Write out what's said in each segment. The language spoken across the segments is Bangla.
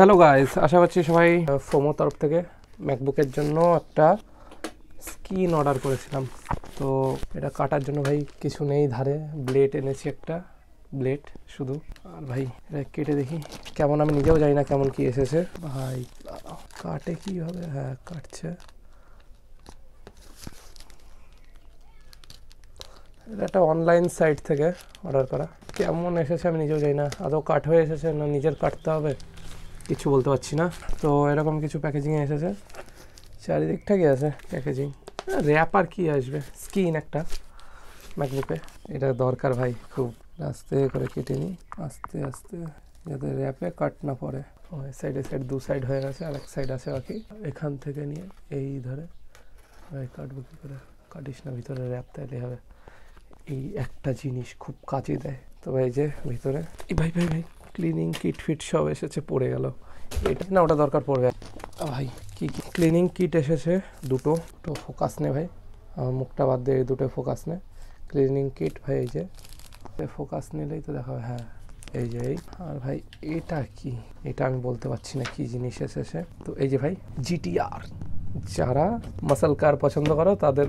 হ্যালো গাইস, আশা করছি সবাই ফোমো তরফ থেকে ম্যাকবুকের জন্য একটা স্কিন অর্ডার করেছিলাম। তো এটা কাটার জন্য ভাই কিছু নেই, ধারে ব্লেড এনেছি, একটা ব্লেড শুধু। আর ভাই এটা কেটে দেখি কেমন, আমি নিজেও জানি না কেমন কি এসেছে। ভাই কাটে কীভাবে? হ্যাঁ কাটছে। এটা একটা অনলাইন সাইট থেকে অর্ডার করা, কেমন এসেছে আমি নিজেও জানি না। আদৌ কাট হয়ে এসেছে না নিজের কাটতে হবে, কিছু বলতে পারছি না। তো এরকম কিছু প্যাকেজিংয়ে এসেছে, চারিদিক ঠিকই আছে প্যাকেজিং। র্যাপ আর কি আসবে, স্কিন একটা ম্যাকবুকে, এটা দরকার ভাই খুব। আস্তে করে কেটে নিই, আস্তে আস্তে, যাতে র্যাপে কাট না পড়ে। সাইডে দু সাইড হয়ে গেছে, আর এক সাইড আছে বাকি। এখান থেকে নিয়ে এই ধরে ভাই কাটবো কী করে? কাটিস না, ভিতরে র্যাপ তাইলে হবে। এই একটা জিনিস খুব কাজে দেয়। তো ভাই যে ভিতরে ভাই ভাই ভাই ক্লিনিং কিট ফিট সব এসেছে, পড়ে গেল। এটা না ওটা দরকার পড়বে ভাই। কি কি ক্লিনিং কিট এসেছে দুটো। তো ফোকাস নে ভাই, আমার মুখটা বাদ দিয়ে এই দুটো ফোকাস নে। ক্লিনিং কিট ভাই, এই যে ফোকাস নিলেই তো দেখাবে। হ্যাঁ এই যে এই। আর ভাই এটা কি, এটা আমি বলতে পারছি না কি জিনিস এসেছে। তো এই যে ভাই জিটিআর, যারা মাসল কার পছন্দ করো তাদের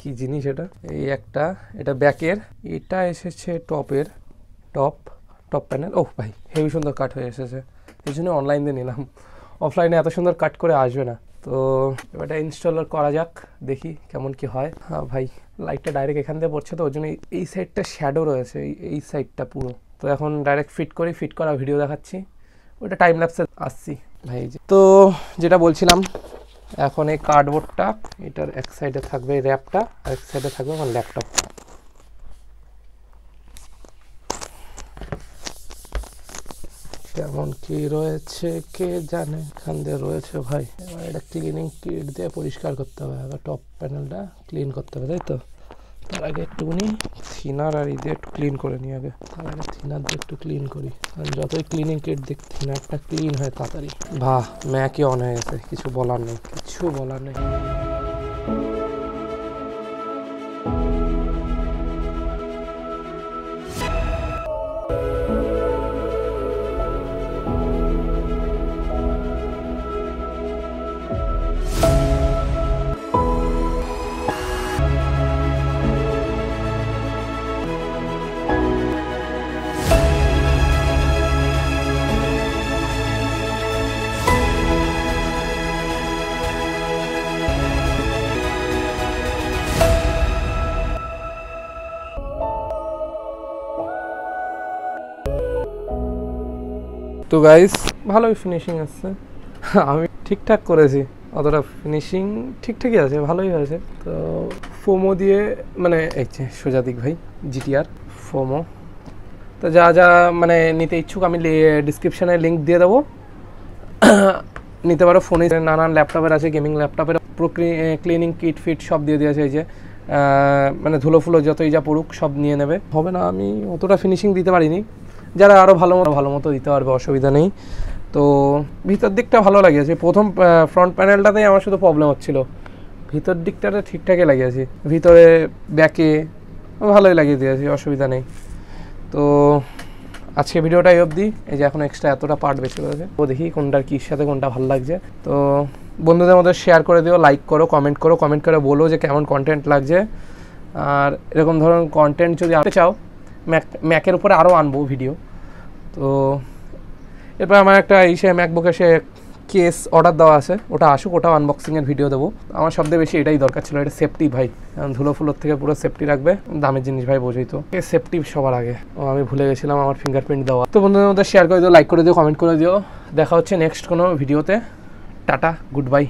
কি জিনিস এটা। এই একটা, এটা ব্যাকের, এটা এসেছে টপের, টপ প্যানেল। ওহ ভাই হেভি সুন্দর কাট হয়ে এসেছে, এই জন্য অনলাইন দিয়ে নিলাম। অফলাইনে এত সুন্দর কাট করে আসবে না। তো এবারটা ইনস্টলার করা যাক, দেখি কেমন কি হয়। হ্যাঁ ভাই লাইটটা ডাইরেক্ট এখান থেকে পড়ছে, তো ওই জন্য এই সাইডটা শ্যাডো রয়েছে, এই সাইডটা পুরো। তো এখন ডাইরেক্ট ফিট করা ভিডিও দেখাচ্ছি, ওইটা টাইম ল্যাপসে আসছি ভাই। তো যেটা বলছিলাম, এখন এই কার্ডবোর্ডটা, এটার এক সাইডে থাকবে র্যাপটা, আর এক সাইডে থাকবে আমার ল্যাপটপ। কেমন কি রয়েছে কে জানে। এখান দিয়ে রয়েছে ভাই, এবার এটা ক্লিনিং কিট দিয়ে পরিষ্কার করতে হবে। আবার টপ প্যানেলটা ক্লিন করতে হবে, তাই তো। তার আগে একটুখানি থিনার আর এই দিয়ে একটু ক্লিন করে নিই আগে। তার আগে থিনার দিয়ে একটু ক্লিন করি, কারণ যতই ক্লিনিং কিট দিক থিনারটা ক্লিন হয় তাড়াতাড়ি। বাহ ম্যাকই অন হয়ে গেছে, কিছু বলার নেই। তো গাইস ভালোই ফিনিশিং আসছে, আমি ঠিকঠাক করেছি, অতটা ফিনিশিং ঠিকঠাকই আছে, ভালোই হয়েছে। তো ফোমো দিয়ে, মানে এই যে সোজা দিক ভাই, জিটিআর ফোমো। তো যা যা মানে নিতে ইচ্ছুক আমি ডিসক্রিপশানে লিঙ্ক দিয়ে দেবো, নিতে পারো। ফোনে নানান ল্যাপটপের আছে, গেমিং ল্যাপটপের পুরো ক্লিনিং কিট ফিট সব দিয়ে দিয়েছে। এই যে মানে ধুলো ফুলো যতই যা পড়ুক সব নিয়ে নেবে। হবে না, আমি অতটা ফিনিশিং দিতে পারিনি, যারা আরও ভালো মতো দিতে পারবে, অসুবিধা নেই। তো ভিতর দিকটা ভালো লাগিয়েছে। প্রথম ফ্রন্ট প্যানেলটাতেই আমার শুধু প্রবলেম হচ্ছিলো, ভিতর দিকটাতে ঠিকঠাকই লাগিয়েছি, ভিতরে ব্যাকে ভালোই লাগিয়ে দিয়েছি, অসুবিধা নেই। তো আজকে ভিডিওটা এই অবধি। এই যে এখন এক্সট্রা এতটা পার্ট বেঁচে রয়েছে, তো দেখি কোনটার কির সাথে কোনটা ভালো লাগছে। তো বন্ধুদের মধ্যে শেয়ার করে দিও, লাইক করো, কমেন্ট করে বলো যে কেমন কন্টেন্ট লাগছে। আর এরকম ধরনের কন্টেন্ট যদি আনতে চাও, ম্যাকের উপরে আরও আনবো ভিডিও। তো এরপর আমার একটা ম্যাকবুকে কেস অর্ডার দেওয়া আছে, ওটা আসুক, ওটাও আনবক্সিংয়ের ভিডিও দেবো। আমার সবথেকে বেশি এটাই দরকার ছিল, এটা সেফটি ভাই, ধুলো ফুলোর থেকে পুরো সেফটি রাখবে, দামের জিনিস ভাই বোঝই তো, সেফটি সবার আগে। আমি ভুলে গেছিলাম আমার ফিঙ্গারপ্রিন্ট দেওয়া। তো বন্ধুদের মধ্যে শেয়ার করে দিও, লাইক করে দিও, কমেন্ট করে দিও। দেখা হচ্ছে নেক্সট কোনো ভিডিওতে। Tata, good bye.